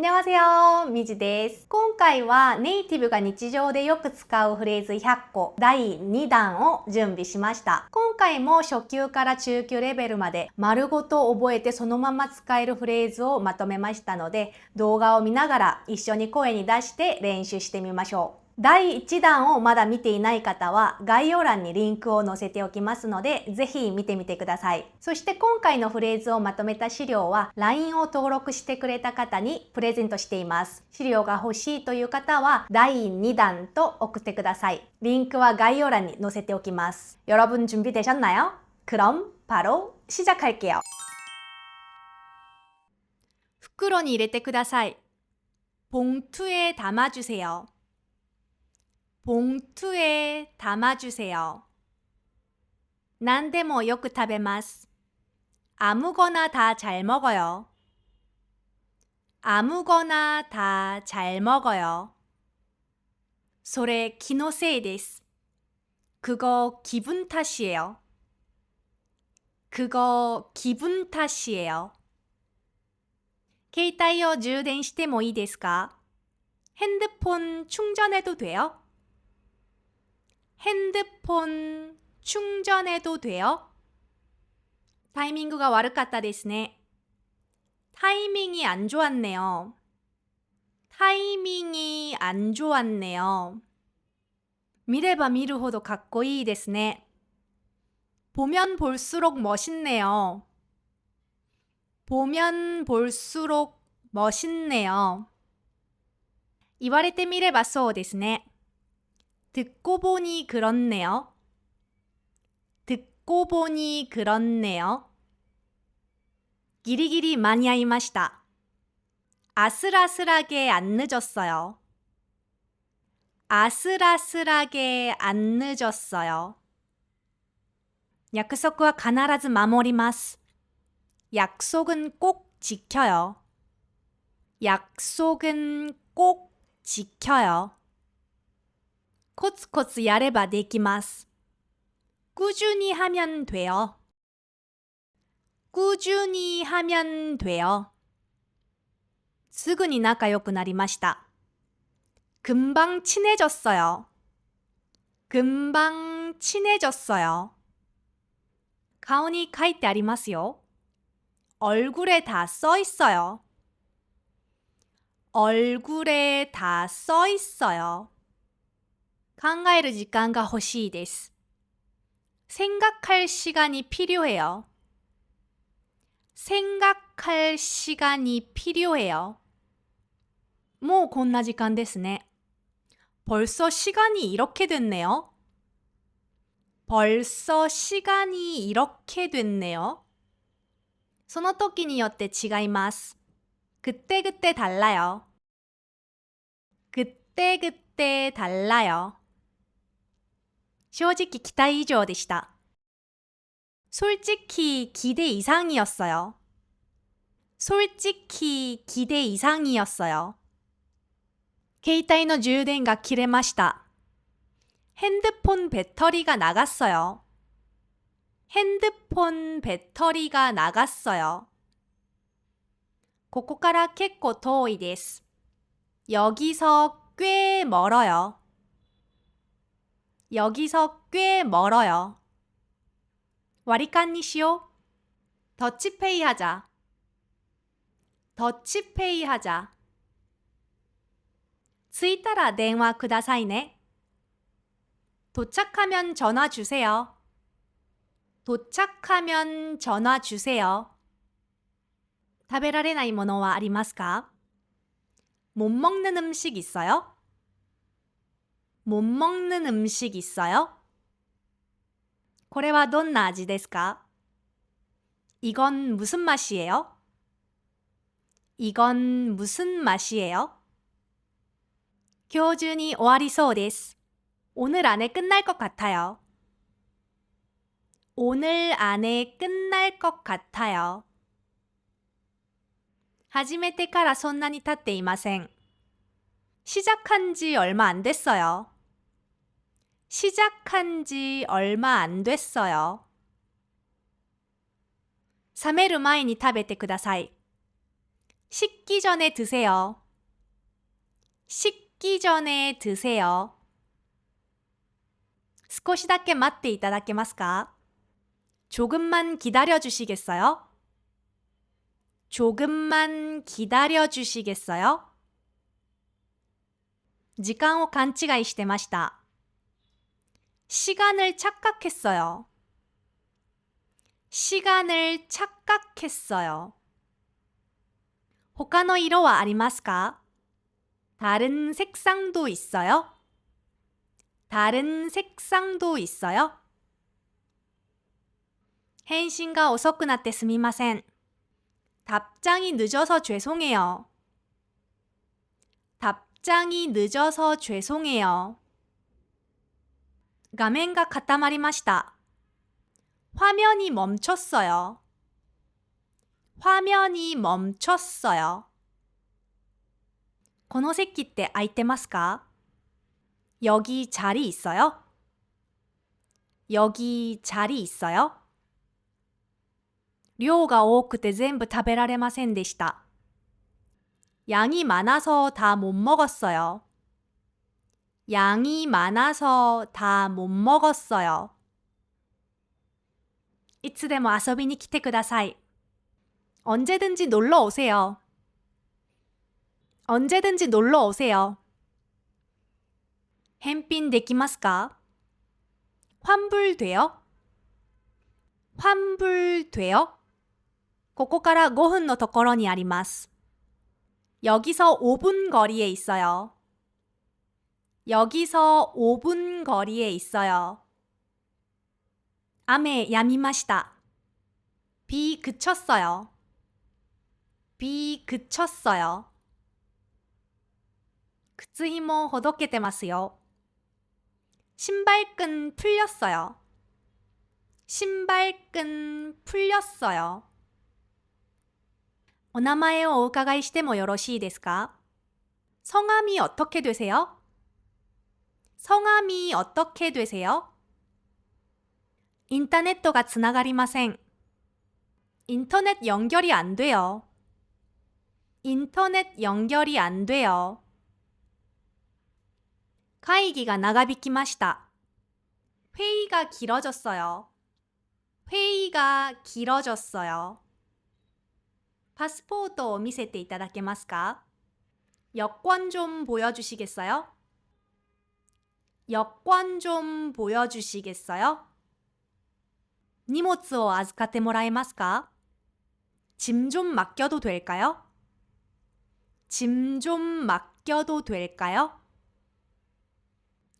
안녕하세요, 미지です。今回はネイティブが日常でよく使うフレーズ100個第2弾を準備しました。今回も初級から中級レベルまで丸ごと覚えてそのまま使えるフレーズをまとめましたので、動画を見ながら一緒に声に出して練習してみましょう。第1弾をまだ見ていない方は概要欄にリンクを載せておきますので、ぜひ見てみてください。そして今回のフレーズをまとめた資料は LINE を登録してくれた方にプレゼントしています。資料が欲しいという方は第2弾と送ってください。リンクは概要欄に載せておきます。여러분 준비되셨나요? 그럼 바로 시작할게요. 袋に入れてください。봉투에 담아주세요. 봉투에 담아주세요. 난데모 요크 타베마스. 아무거나 다 잘 먹어요. 아무거나 다 잘 먹어요. 소레 기노세이 데스. 그거 기분 탓이에요. 그거 기분 탓이에요. 케이타이오 주된 시테 모 이 데스 까? 핸드폰 충전해도 돼요? 핸드폰 충전해도 돼요? 타이밍구가 悪かったですね. 타이밍이 안 좋았네요. 타이밍이 안 좋았네요. 미래봐 미르호도 かっこいいですね. 보면 볼수록 멋있네요. 보면 볼수록 멋있네요. 言われてみればそうですね. 듣고 보니 그렇네요. 듣고 보니 그렇네요. 기리기리 많이 会いました. 아슬아슬하게 안 늦었어요. 아슬아슬하게 안 늦었어요. 약속은 必ず守ります. 약속은 꼭 지켜요. 약속은 꼭 지켜요. 코츠코츠 やればできます. 꾸준히 하면 돼요. 꾸준히 하면 돼요. すぐに仲良くなりました. 금방 친해졌어요. 금방 친해졌어요. 가온이 書いてありますよ. 얼굴에 다 써 있어요. 얼굴에 다 써 있어요. 考える時間が欲しいです. 생각할 시간이 필요해요. 생각할 시간이 필요해요. もうこんな時間ですね. 벌써 시간이 이렇게 됐네요. 벌써 시간이 이렇게 됐네요. その時によって違います. 그때그때 달라요. 그때그때 달라요. 正直期待以上でした. 솔직히 기대 이상이었어요. 솔직히 기대 이상이었어요. 携帯の充電が切れました. 핸드폰 배터리가 나갔어요. 핸드폰 배터리가 나갔어요. ここから結構遠いです. 여기서 꽤 멀어요. 여기서 꽤 멀어요. 割り勘にしよう. 더치페이 하자. 더치페이 하자. 着いたら電話くださいね. 도착하면 전화 주세요. 도착하면 전화 주세요. 食べられないものはありますか? 못 먹는 음식 있어요? 못 먹는 음식 있어요? これはどんな味ですか? 이건 무슨 맛이에요? 이건 무슨 맛이에요? 今日中に終わりそうです. 오늘 안에 끝날 것 같아요. 오늘 안에 끝날 것 같아요. 始めてからそんなに経っていません. 시작한 지 얼마 안 됐어요. 시작한 지 얼마 안 됐어요. 冷める前に食べてください. 식기 전에 드세요. 식기 전에 드세요. 少しだけ待っていただけますか? 조금만 기다려 주시겠어요? 조금만 기다려 주시겠어요? 時間を勘違いしてました. 시간을 착각했어요. 시간을 착각했어요. 他の色はありますか? 다른 색상도 있어요? 다른 색상도 있어요? 返信が遅くなってすみません. 답장이 늦어서 죄송해요. 답장이 늦어서 죄송해요. 画面が固まりました. 화면이 멈췄어요. 화면이 멈췄어요. この席って空いてますか? 여기 자리 있어요? 여기 자리 있어요? 量が多くて全部食べられませんでした. 양이 많아서 다 못 먹었어요. 양이 많아서 다 못 먹었어요. いつでも遊びに来てください. 언제든지 놀러 오세요. 언제든지 놀러 오세요. 返品できますか? 환불돼요? 환불돼요? ここから5分のところにあります. 여기서 5분 거리에 있어요. 여기서 5분 거리에 있어요. 雨止みました. 비 그쳤어요. 비 그쳤어요. 靴ひもほどけてますよ. 신발끈 풀렸어요. 신발끈 풀렸어요. お名前をお伺いしてもよろしいですか? 성함이 어떻게 되세요? 성함이 어떻게 되세요? 인터넷가 つながりません. 인터넷 연결이 안 돼요. 인터넷 연결이 안 돼요. 会議が長引きました. 회의가 길어졌어요. 회의가 길어졌어요. 파스포르트 を見せていただけますか? 여권 좀 보여주시겠어요? 여권 좀 보여주시겠어요? 荷物を預かってもらえますか? 짐 좀 맡겨도 될까요? 짐 좀 맡겨도 될까요?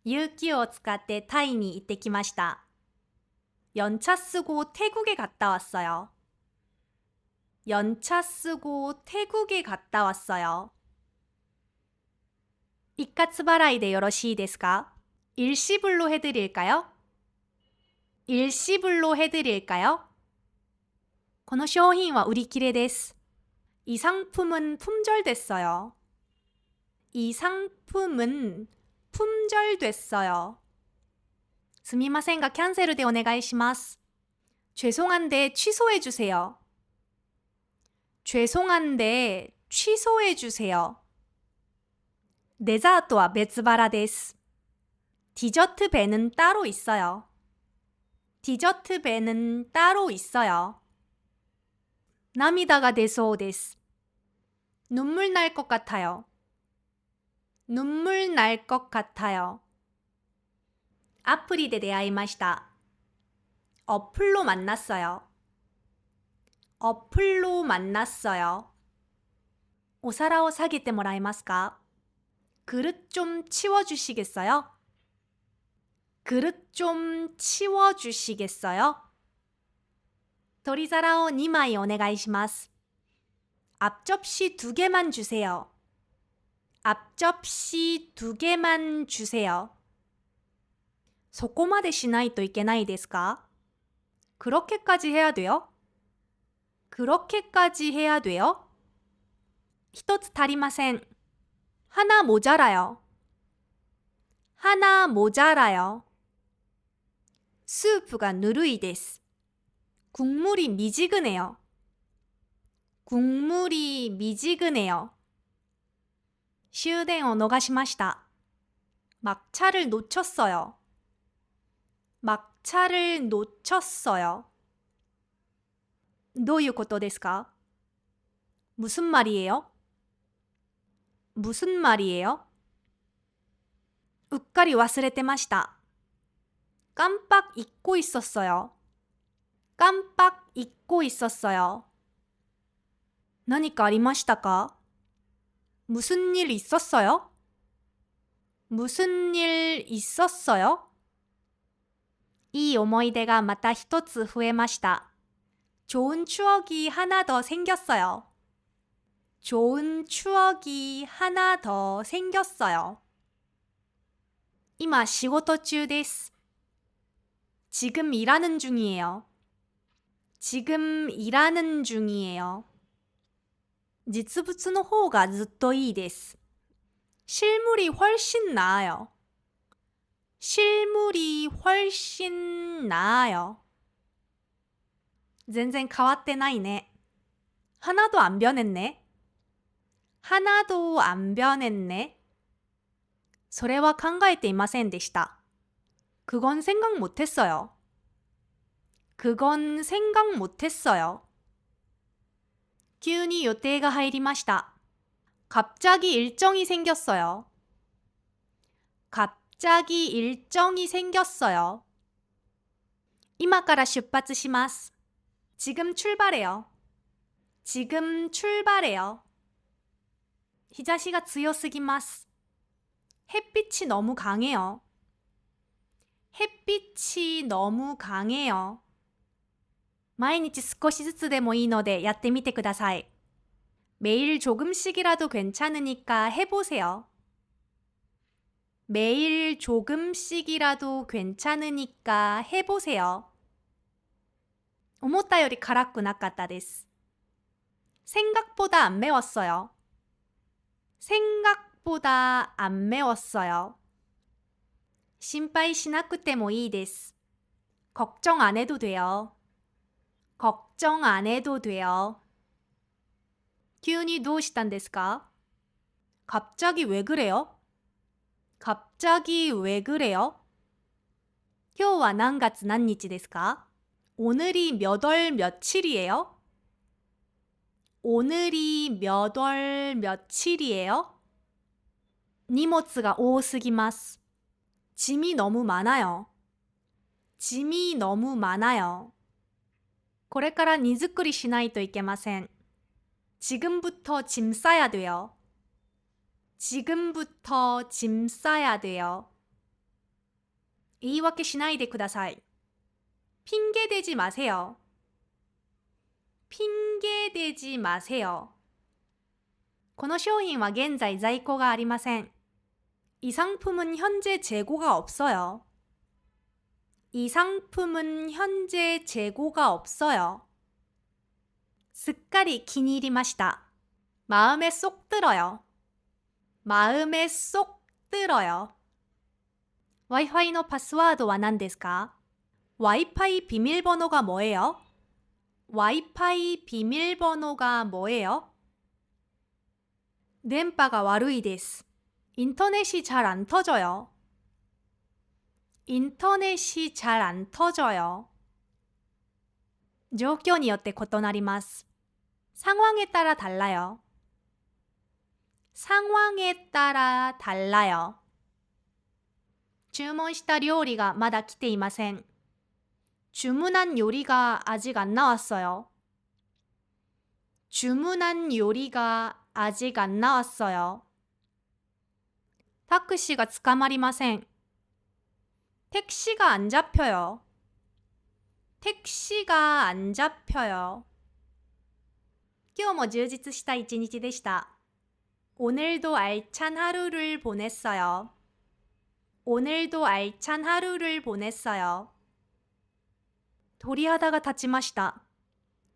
有給を使ってタイに行ってきました. 연차 쓰고 태국에 갔다 왔어요. 연차 쓰고 태국에 갔다 왔어요. 이카츠払いでよろしいですか? 일시불로 해드릴까요? 일시불로 해드릴까요? この商品は売り切れです. 이 상품은 품절됐어요. 이 상품은 품절됐어요. すみませんがキャンセルでお願いします. 죄송한데 취소해 주세요. 죄송한데 취소해 주세요. 데자트와 別腹です. 디저트 배는 따로 있어요. 디저트 배는 따로 있어요. 涙が出そうです. 눈물 날 것 같아요. 눈물 날 것 같아요. 아플이で出会いました. 어플로 만났어요. 어플로 만났어요. お皿を下げてもらえますか? 그릇 좀 치워주시겠어요? 그릇 좀 치워주시겠어요? 取り皿を2枚お願いします. 앞접시 2개만 주세요. 앞접시 2개만 주세요. そこまでしないといけないですか? 그렇게까지 해야 돼요? 그렇게까지 해야 돼요? 一つ足りません. 하나 모자라요. 하나 모자라요. 스프가 누르이です. 국물이 미지근해요. 국물이 미지근해요.終電を逃しました. 막차를 놓쳤어요. 막차를 놓쳤어요. どういうことですか? 무슨 말이에요? 무슨 말이에요? うっかり忘れてました. 깜빡 잊고 있었어요. 깜빡 잊고 있었어요. 何かありましたか? 무슨 일 있었어요? 무슨 일 있었어요? いい思い出がまた一つ増えました. 좋은 추억이 하나 더 생겼어요. 좋은 추억이 하나 더 생겼어요. 今仕事中です. 지금 일하는 중이에요. 지금 일하는 중이에요. 実物の方がずっといいです. 실물이 훨씬 나아요. 실물이 훨씬 나아요. 全然変わってないね. 하나도 안 변했네. 하나도 안 변했네. それは考えていませんでした. 그건 생각 못했어요. 그건 생각 못했어요. 急に予定が入りました. 갑자기 일정이 생겼어요. 갑자기 일정이 생겼어요. 今から出発します. 지금 출발해요. 지금 출발해요. 日差しが強すぎます. 햇빛이 너무 강해요. 햇빛이 너무 강해요. 毎日少しずつでもいいのでやってみてください. 매일 조금씩이라도 괜찮으니까 해보세요. 매일 조금씩이라도 괜찮으니까 해보세요. 思ったより辛くなかったです. 생각보다 안 매웠어요. 생각보다 안 매웠어요. 心配しなくてもいいです. 걱정 안 해도 돼요. 걱정 안 해도 돼요. 急にどうしたんですか? 갑자기 왜 그래요? 갑자기 왜 그래요? 今日は何月何日ですか? 오늘이 몇 월 며칠이에요? 오늘이 몇 월 며칠이에요? 荷物が多すぎます. 짐이 너무 많아요. 짐이 너무 많아요. これから荷造りしないといけません. 지금부터 짐 싸야 돼요. 지금부터 짐 싸야 돼요. 言い訳しないでください. 핑계대지 마세요. 핑계대지 마세요. この商品は現在在庫がありません. 이 상품은 현재 재고가 없어요. 이 상품은 현재 재고가 없어요. すっかり気に入りました. 마음에 쏙 들어요. 마음에 쏙 들어요. 와이파이のパスワードは何ですか? 와이파이 비밀번호가 뭐예요? 와이파이 비밀번호가 뭐예요?電波が悪いです. 인터넷이 잘 안 터져요. 인터넷이 잘 안 터져요. 状況によって異なります. 상황에 따라 달라요. 상황에 따라 달라요. 注文した料理がまだ来ていません. 주문한 요리가 아직 안 나왔어요. 주문한 요리가 아직 안 나왔어요. 택시가 捕まりません. 택시가 안 잡혀요. 택시가 안 잡혀요. 今日も充実した一日でした. 오늘도 알찬 하루를 보냈어요. 오늘도 알찬 하루를 보냈어요. 鳥肌が立ちました.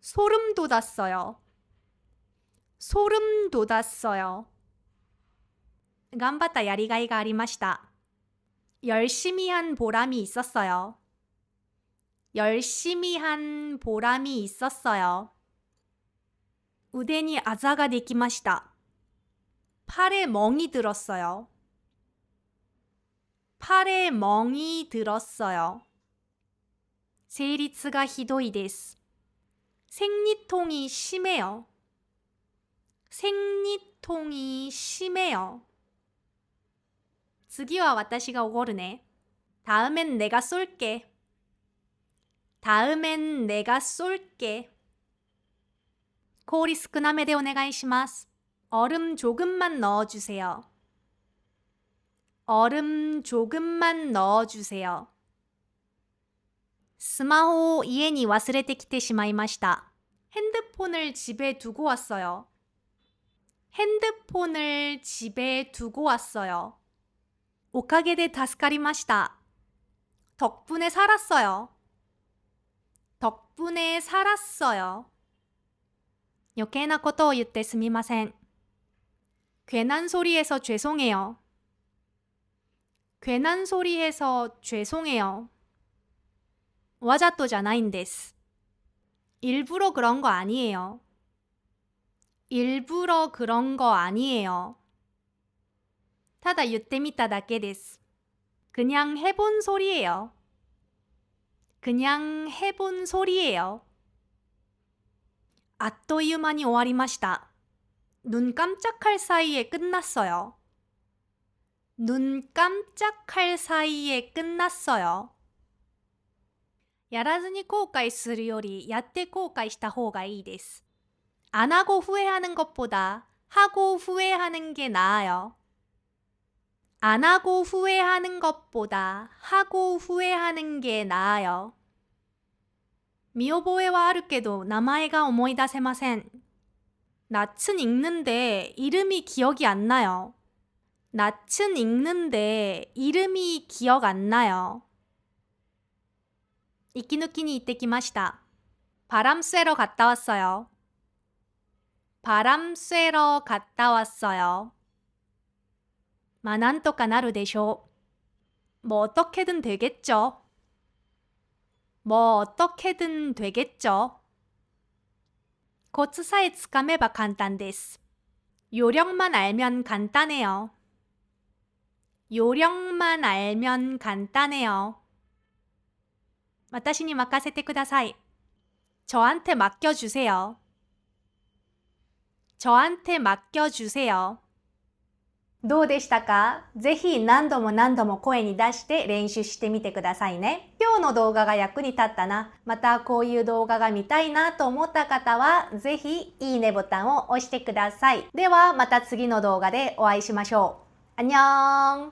소름 돋았어요. 소름 돋았어요. 頑張ったやりがいがありました. 열심히 한 보람이 있었어요. 열심히 한 보람이 있었어요. 腕にあざができました. 팔에 멍이 들었어요. 팔에 멍이 들었어요. 생리가 ひどいです. 생리통이 심해요. 생리통이 심해요. 次は私がおごるね. 다음엔 내가 쏠게. 다음엔 내가 쏠게. 氷少なめでお願いします. 얼음 조금만 넣어주세요. 얼음 조금만 넣어주세요. スマホを家に忘れてきてしまいました. 핸드폰을 집에 두고 왔어요. 핸드폰을 집에 두고 왔어요. おかげで助かりました. 덕분에 살았어요. 덕분에 살았어요. 余計なことを言ってすみません. 괜한 소리해서 죄송해요. 괜한 소리해서 죄송해요. わざとじゃないんです. 일부러 그런 거 아니에요. 일부러 그런 거 아니에요. ただ言ってみただけです. 그냥 해본 소리예요. 그냥 해본 소리예요. あっという間に終わりました. 눈 깜짝할 사이에 끝났어요. 눈 깜짝할 사이에 끝났어요. やらずに後悔するよりやって後悔した方がいいです. 안 하고 후회하는 것보다 하고 후회하는 게 나아요. 안 하고 후회하는 것보다 하고 후회하는 게 나아요. 見覚えはあるけど名前が思い出せません. 낯은 읽는데 이름이 기억이 안 나요. 낯은 읽는데 이름이 기억 안 나요. 息抜きに行ってきました. 바람 쐬러 갔다 왔어요. 바람 쐬러 갔다 왔어요. まあなんとかなるでしょう. 뭐 어떻게든 되겠죠. 뭐 어떻게든 되겠죠. 코츠 사이つかめば 簡単です. 요령만 알면 간단해요. 요령만 알면 간단해요. 私に任せてください. 저한테 맡겨주세요. 저한테 맡겨주세요. どうでしたか？ぜひ何度も何度も声に出して練習してみてくださいね。今日の動画が役に立ったな、またこういう動画が見たいなと思った方は、ぜひいいねボタンを押してください。ではまた次の動画でお会いしましょう。안녕。